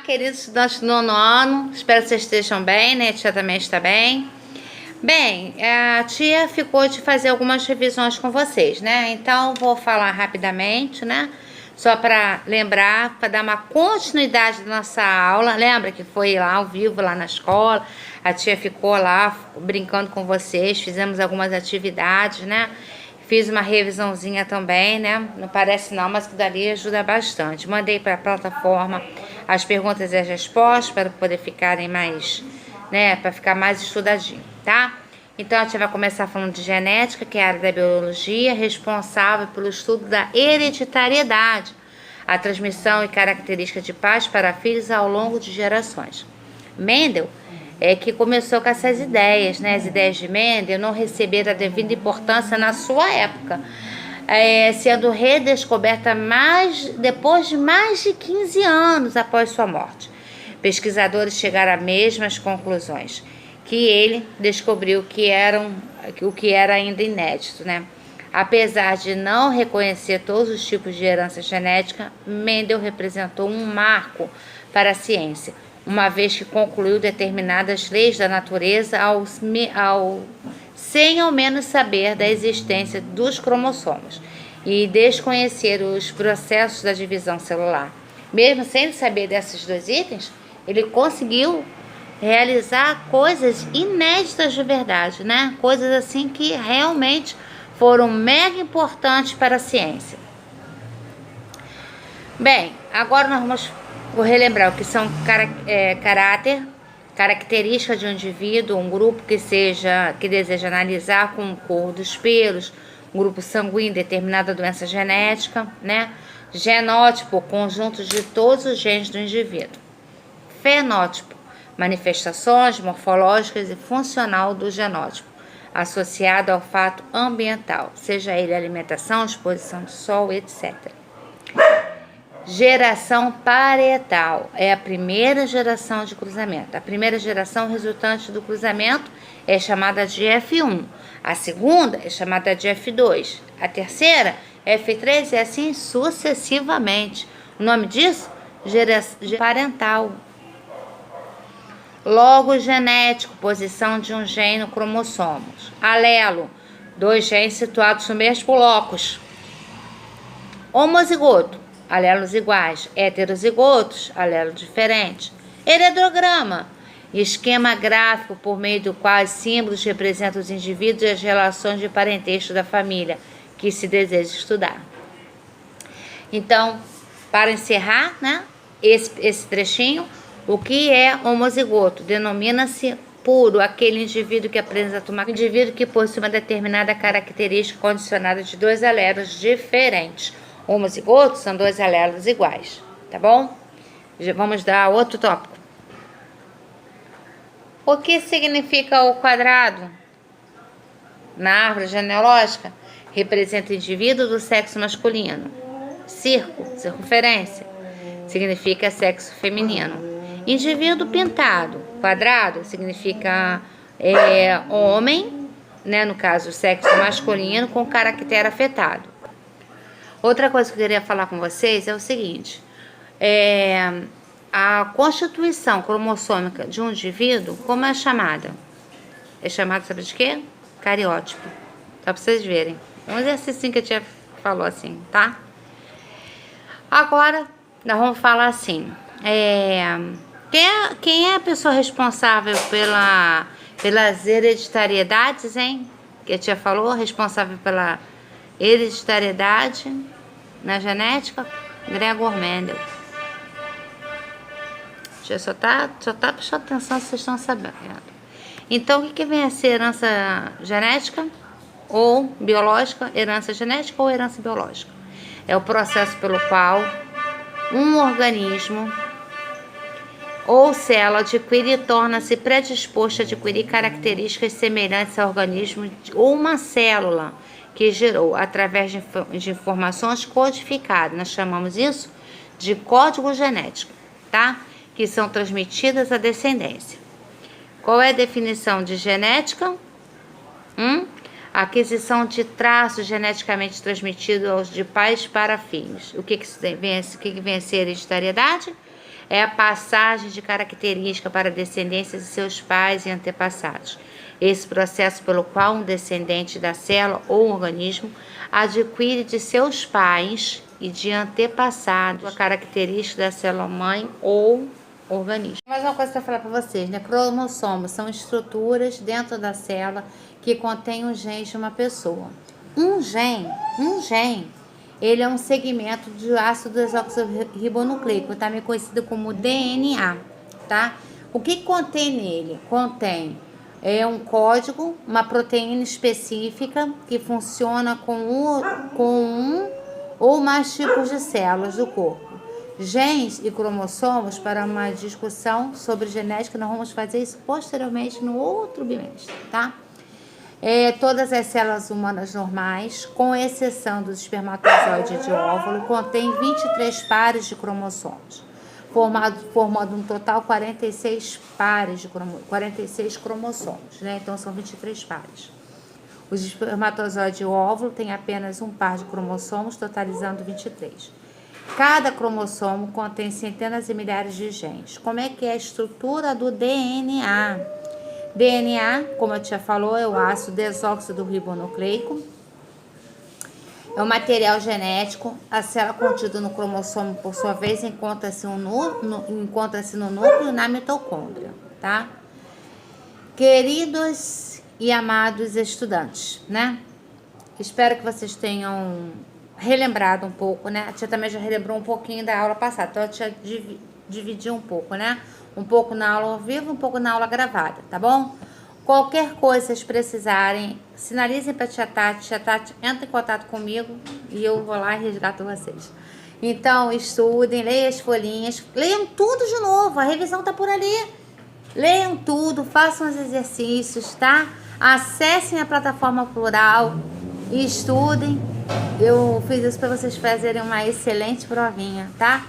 queridos estudantes do 9º ano, espero que vocês estejam bem, né? A tia também está bem. Bem, a tia ficou de fazer algumas revisões com vocês, né? Então, vou falar rapidamente, né? Só para lembrar, para dar uma continuidade da nossa aula. Lembra que foi lá ao vivo, lá na escola? A tia ficou lá brincando com vocês, fizemos algumas atividades, né? Fiz uma revisãozinha também, né? Não parece não, mas que dali ajuda bastante. Mandei para a plataforma as perguntas e as respostas para poder ficarem mais, né? Para ficar mais estudadinho, tá? Então, a gente vai começar falando de genética, que é a área da biologia, responsável pelo estudo da hereditariedade, a transmissão e características de pais para filhos ao longo de gerações. Mendel é que começou com essas ideias, né? As ideias de Mendel não receberam a devida importância na sua época, sendo redescoberta depois de mais de 15 anos após sua morte. Pesquisadores chegaram às mesmas conclusões, que ele descobriu o que era ainda inédito, né? Apesar de não reconhecer todos os tipos de herança genética, Mendel representou um marco para a ciência, uma vez que concluiu determinadas leis da natureza sem ao menos saber da existência dos cromossomos e desconhecer os processos da divisão celular. Mesmo sem saber desses dois itens, ele conseguiu realizar coisas inéditas de verdade, né? Coisas assim que realmente foram mega importantes para a ciência. Bem, agora vou relembrar o que são características de um indivíduo, um grupo que deseja analisar com cor dos pelos, um grupo sanguíneo, determinada doença genética, né? Genótipo, conjunto de todos os genes do indivíduo. Fenótipo, manifestações morfológicas e funcional do genótipo, associado ao fato ambiental, seja ele alimentação, exposição do sol, etc. Geração parietal é a primeira geração de cruzamento. A primeira geração resultante do cruzamento é chamada de F1. A segunda é chamada de F2. A terceira, F3, e assim sucessivamente. O nome disso? Geração parental. Logo genético, posição de um gene no cromossomos. Alelo, dois genes situados no mesmo locus. Homozigoto, alelos iguais. Heterozigotos, alelos diferentes. Heredograma, esquema gráfico por meio do qual os símbolos representam os indivíduos e as relações de parentesco da família que se deseja estudar. Então, para encerrar, né, esse trechinho, o que é homozigoto? Denomina-se puro aquele indivíduo que apresenta um indivíduo que possui uma determinada característica condicionada de dois alelos diferentes. Homozigotos são dois alelos iguais, tá bom? Vamos dar outro tópico. O que significa o quadrado? Na árvore genealógica, representa o indivíduo do sexo masculino. Circunferência, significa sexo feminino. Indivíduo pintado, quadrado, significa homem, né, no caso, sexo masculino com caractere afetado. Outra coisa que eu queria falar com vocês é o seguinte, a constituição cromossômica de um indivíduo, como é chamada? É chamada, sabe de quê? Cariótipo. Só para vocês verem. Um exercício que a tia falou assim, tá? Agora, nós vamos falar assim, quem é a pessoa responsável pelas hereditariedades, hein? Que a tia falou, responsável pela hereditariedade na genética? Gregor Mendel. A tia só tá prestando atenção se vocês estão sabendo. Então, o que vem a ser herança genética ou biológica? Herança genética ou herança biológica? É o processo pelo qual um organismo ou célula adquire e torna-se predisposto a adquirir características semelhantes ao organismo ou uma célula que gerou através de informações codificadas. Nós chamamos isso de código genético, tá? Que são transmitidas à descendência. Qual é a definição de genética? Aquisição de traços geneticamente transmitidos de pais para filhos. O que vem a ser hereditariedade? é a passagem de característica para descendências de seus pais e antepassados. Esse processo pelo qual um descendente da célula ou organismo adquire de seus pais e de antepassados a característica da célula-mãe ou organismo. Mais uma coisa para falar para vocês, né? Cromossomos são estruturas dentro da célula que contêm os genes de uma pessoa. Um gene, ele é um segmento de ácido desoxirribonucleico, também conhecido como DNA, tá? O que contém nele? Contém um código, uma proteína específica que funciona com um ou mais tipos de células do corpo. Genes e cromossomos, para uma discussão sobre genética, nós vamos fazer isso posteriormente no outro bimestre, tá? Todas as células humanas normais, com exceção dos espermatozoides de óvulo, contêm 23 pares de cromossomos, formando um total 46 cromossomos, né? Então são 23 pares. Os espermatozoides de óvulo têm apenas um par de cromossomos, totalizando 23. Cada cromossomo contém centenas e milhares de genes. Como é que é a estrutura do DNA? DNA, como a tia falou, é o ácido desoxirribonucleico. É o material genético. A célula contida no cromossomo, por sua vez, encontra-se no núcleo e na mitocôndria, tá? Queridos e amados estudantes, né? Espero que vocês tenham relembrado um pouco, né? A tia também já relembrou um pouquinho da aula passada, então a tia dividiu um pouco, né? Um pouco na aula ao vivo, um pouco na aula gravada, tá bom? Qualquer coisa vocês precisarem, sinalizem pra tia Tati entra em contato comigo e eu vou lá e resgato vocês. Então, estudem, leiam as folhinhas, leiam tudo de novo, a revisão tá por ali. Leiam tudo, façam os exercícios, tá? Acessem a plataforma Plural e estudem. Eu fiz isso para vocês fazerem uma excelente provinha, tá?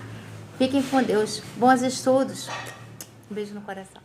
Fiquem com Deus. Bons estudos. Um beijo no coração.